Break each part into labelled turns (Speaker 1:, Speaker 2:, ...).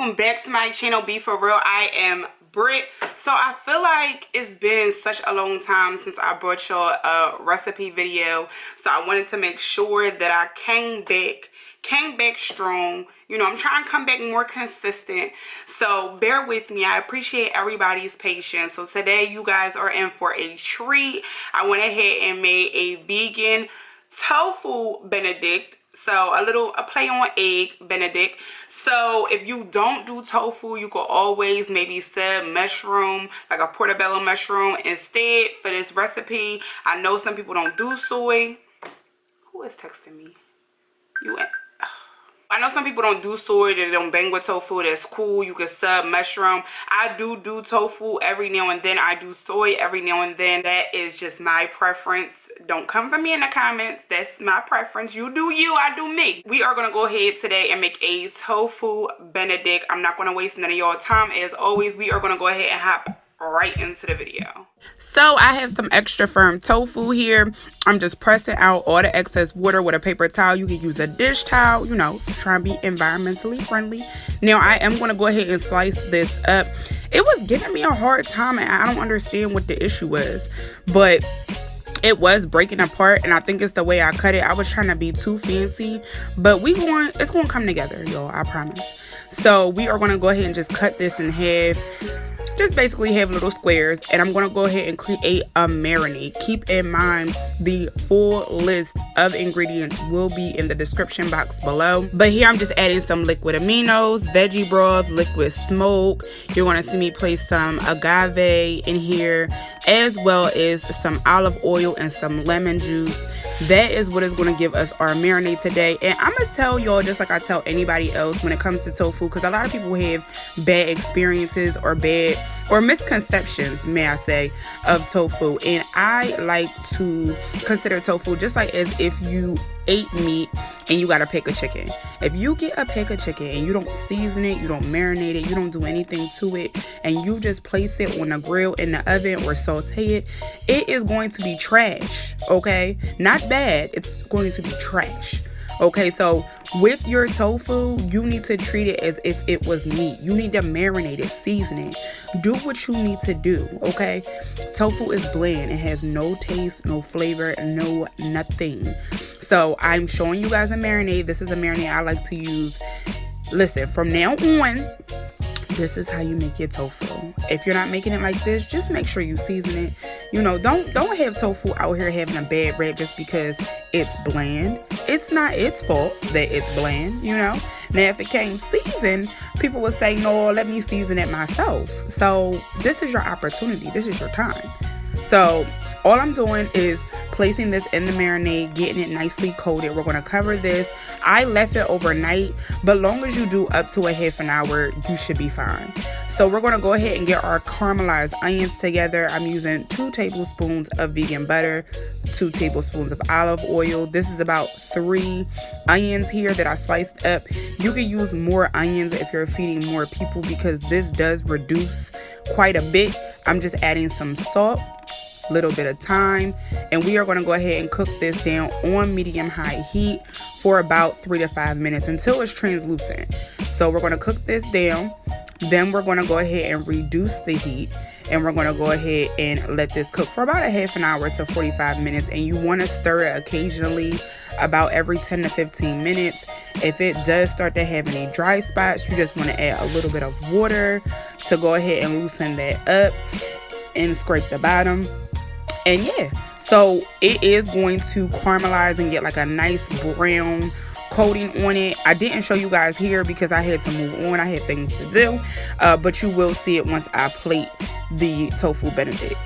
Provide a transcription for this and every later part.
Speaker 1: Welcome back to my channel, Be For Real. I am Britt. So I feel like it's been such a long time since I brought y'all a recipe video, so I wanted to make sure that I came back strong. You know, I'm trying to come back more consistent, so bear with me. I appreciate everybody's patience. So today you guys are in for a treat. I went ahead and made a vegan tofu Benedict. So a play on egg Benedict. So if you don't do tofu, you could always maybe sub mushroom, like a portobello mushroom instead for this recipe. I know some people don't do soy. Who is texting me? I know some people don't do soy, they don't bang with tofu. That's cool. You can sub mushroom. I do tofu every now and then. I do soy every now and then. That is just my preference. Don't come for me in the comments. That's my preference. You do you, I do me. We are going to go ahead today and make a tofu Benedict. I'm not going to waste none of y'all time. As always, we are going to go ahead and hop right into the video. So I have some extra firm tofu here. I'm just pressing out all the excess water with a paper towel. You can use a dish towel, you know, try and be environmentally friendly. Now I am going to go ahead and slice this up. It was giving me a hard time and I don't understand what the issue was, but it was breaking apart, and I think it's the way I cut it. I was trying to be too fancy, but it's going to come together, y'all, I promise. So we are going to go ahead and just cut this in half. Just basically have little squares, and I'm going to go ahead and create a marinade. Keep in mind the full list of ingredients will be in the description box below, but here I'm just adding some liquid aminos, veggie broth, liquid smoke. You're going to see me place some agave in here, as well as some olive oil and some lemon juice. That is what is going to give us our marinade today. And I'm going to tell y'all, just like I tell anybody else when it comes to tofu, because a lot of people have bad experiences or misconceptions, may I say, of tofu. And I like to consider tofu just like as if you ate meat and you got a pack of chicken. If you get a pack of chicken and you don't season it, you don't marinate it, you don't do anything to it, and you just place it on the grill, in the oven, or saute it is going to be trash, okay? Not bad, it's going to be trash. Okay, so with your tofu, you need to treat it as if it was meat. You need to marinate it, season it. Do what you need to do, okay? Tofu is bland. It has no taste, no flavor, no nothing. So I'm showing you guys a marinade. This is a marinade I like to use. Listen, from now on, this is how you make your tofu. If you're not making it like this, just make sure you season it. You know, don't have tofu out here having a bad rep just because it's bland. It's not its fault that it's bland, you know. Now, if it came seasoned, people would say, no, let me season it myself. So this is your opportunity. This is your time. So all I'm doing is placing this in the marinade, getting it nicely coated. We're going to cover this. I left it overnight, but long as you do up to a half an hour, you should be fine. So we're going to go ahead and get our caramelized onions together. I'm using 2 tablespoons of vegan butter, 2 tablespoons of olive oil. This is about 3 onions here that I sliced up. You can use more onions if you're feeding more people because this does reduce quite a bit. I'm just adding some salt, little bit of thyme, and we are going to go ahead and cook this down on medium-high heat for about 3 to 5 minutes until it's translucent. So we're going to cook this down. Then we're going to go ahead and reduce the heat, and we're going to go ahead and let this cook for about a half an hour to 45 minutes. And you want to stir it occasionally, about every 10 to 15 minutes. If it does start to have any dry spots, you just want to add a little bit of water to go ahead and loosen that up and scrape the bottom. And yeah, so it is going to caramelize and get like a nice brown coating on it. I didn't show you guys here because I had to move on. I had things to do, but you will see it once I plate the tofu Benedict.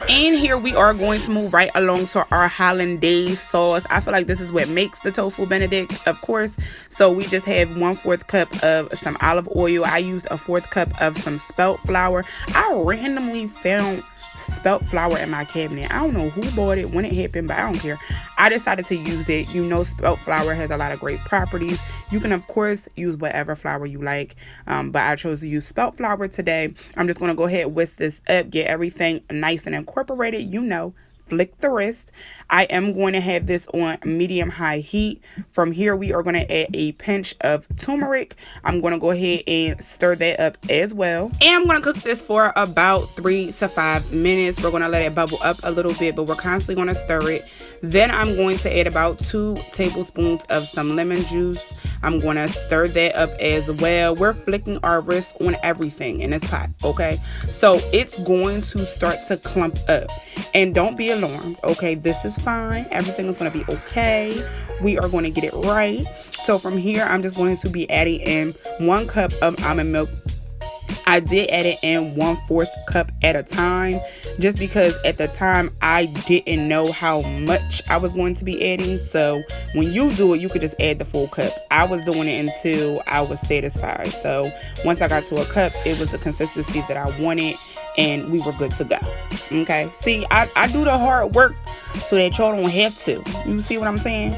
Speaker 1: And here we are going to move right along to our Hollandaise sauce. I feel like this is what makes the tofu Benedict, of course. So we just have 1/4 cup of some olive oil. I used a 1/4 cup of some spelt flour. I randomly found spelt flour in my cabinet. I don't know who bought it, when it happened, but I don't care. I decided to use it. You know, spelt flour has a lot of great properties. You can, of course, use whatever flour you like, but I chose to use spelt flour today. I'm just going to go ahead and whisk this up, get everything nice and incorporated, you know, flick the rest. I am going to have this on medium-high heat. From here, we are going to add a pinch of turmeric. I'm going to go ahead and stir that up as well. And I'm going to cook this for about 3 to 5 minutes. We're going to let it bubble up a little bit, but we're constantly going to stir it. Then I'm going to add about 2 tablespoons of some lemon juice. I'm going to stir that up as well. We're flicking our wrist on everything in this pot, okay? So it's going to start to clump up. And don't be alarmed, okay? This is fine. Everything is going to be okay. We are going to get it right. So from here, I'm just going to be adding in 1 cup of almond milk. I did add it in 1/4 cup at a time, just because at the time I didn't know how much I was going to be adding. So when you do it, you could just add the full cup. I was doing it until I was satisfied. So once I got to a cup, it was the consistency that I wanted, and we were good to go. Okay, see, I do the hard work so that y'all don't have to. You see what I'm saying?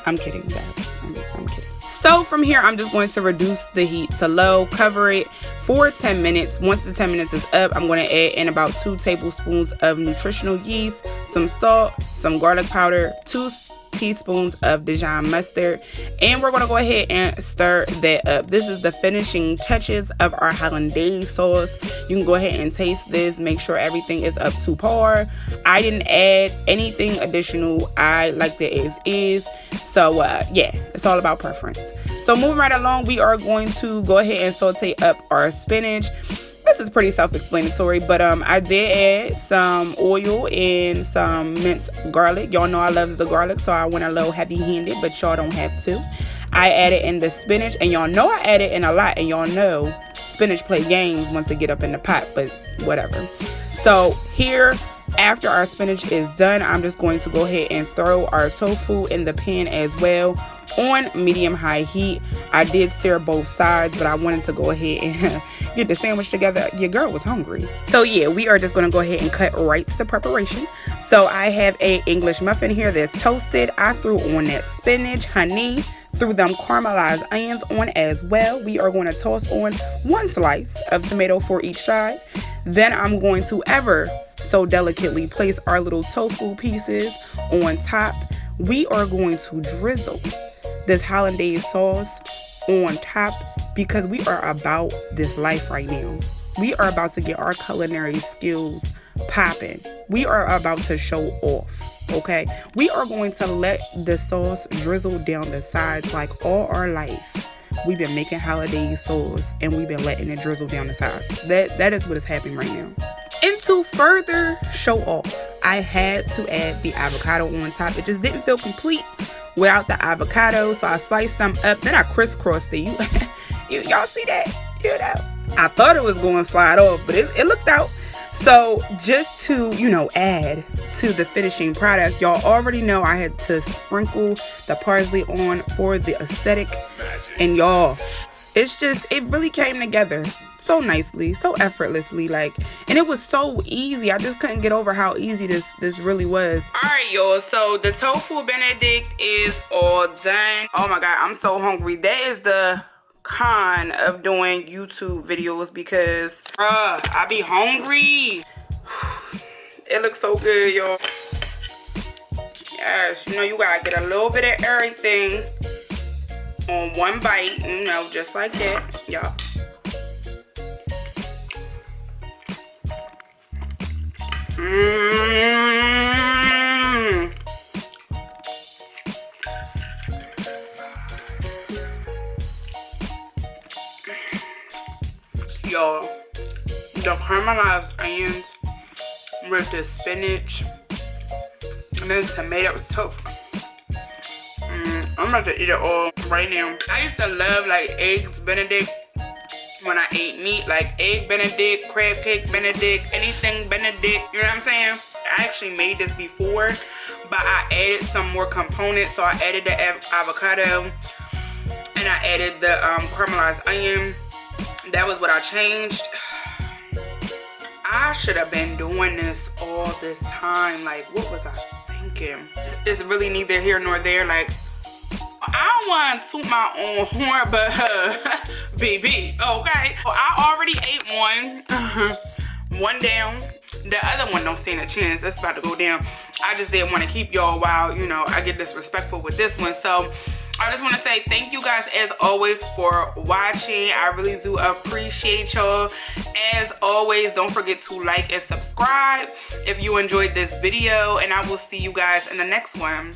Speaker 1: I'm kidding, guys. I'm kidding. So from here, I'm just going to reduce the heat to low, cover it for 10 minutes. Once the 10 minutes is up, I'm going to add in about 2 tablespoons of nutritional yeast, some salt, some garlic powder, 2 teaspoons of Dijon mustard, and we're going to go ahead and stir that up. This is the finishing touches of our Hollandaise sauce. You can go ahead and taste this, make sure everything is up to par. I didn't add anything additional. I liked it as is. So yeah, it's all about preference. So moving right along, we are going to go ahead and saute up our spinach. This is pretty self-explanatory, but I did add some oil and some minced garlic. Y'all know I love the garlic, so I went a little heavy-handed, but y'all don't have to. I added in the spinach, and y'all know I added in a lot, and y'all know spinach play games once it get up in the pot, but whatever. So here, after our spinach is done, I'm just going to go ahead and throw our tofu in the pan as well on medium-high heat. I did sear both sides, but I wanted to go ahead and get the sandwich together. Your girl was hungry. So yeah, we are just going to go ahead and cut right to the preparation. So I have a English muffin here that's toasted. I threw on that spinach, honey, threw them caramelized onions on as well. We are going to toss on 1 slice of tomato for each side. Then I'm going to ever so delicately place our little tofu pieces on top. We are going to drizzle this Hollandaise sauce on top because we are about this life right now. We are about to get our culinary skills popping. We are about to show off, okay? We are going to let the sauce drizzle down the sides like all our life. We've been making Hollandaise sauce and we've been letting it drizzle down the sides. That is what is happening right now. And to further show off, I had to add the avocado on top. It just didn't feel complete without the avocado, so I sliced some up. Then I crisscrossed it. Y'all see that? You know, I thought it was going to slide off, but it looked out. So just to, you know, add to the finishing product, y'all already know I had to sprinkle the parsley on for the aesthetic. And y'all, it's just, it really came together so nicely, so effortlessly, like, and it was so easy. I just couldn't get over how easy this really was. All right, y'all, so the Tofu Benedict is all done. Oh my God, I'm so hungry. That is the con of doing YouTube videos because, I be hungry. It looks so good, y'all. Yes, you know, you gotta get a little bit of everything on one bite, you know, just like that, y'all. Y'all, the caramelized onions with the spinach and then tomato tofu. I'm about to eat it all right now. I used to love like eggs Benedict when I ate meat, like egg Benedict, crab cake Benedict, anything Benedict, you know what I'm saying? I actually made this before, but I added some more components. So I added the avocado and I added the caramelized onion. That was what I changed. I should have been doing this all this time. Like, what was I thinking? It's really neither here nor there. Like, I don't want to toot my own horn, but BB, okay? Well, I already ate one. One down. the other one don't stand a chance. It's about to go down. I just didn't want to keep y'all while, you know, I get disrespectful with this one. So I just want to say thank you guys as always for watching. I really do appreciate y'all. As always, don't forget to like and subscribe if you enjoyed this video, and I will see you guys in the next one.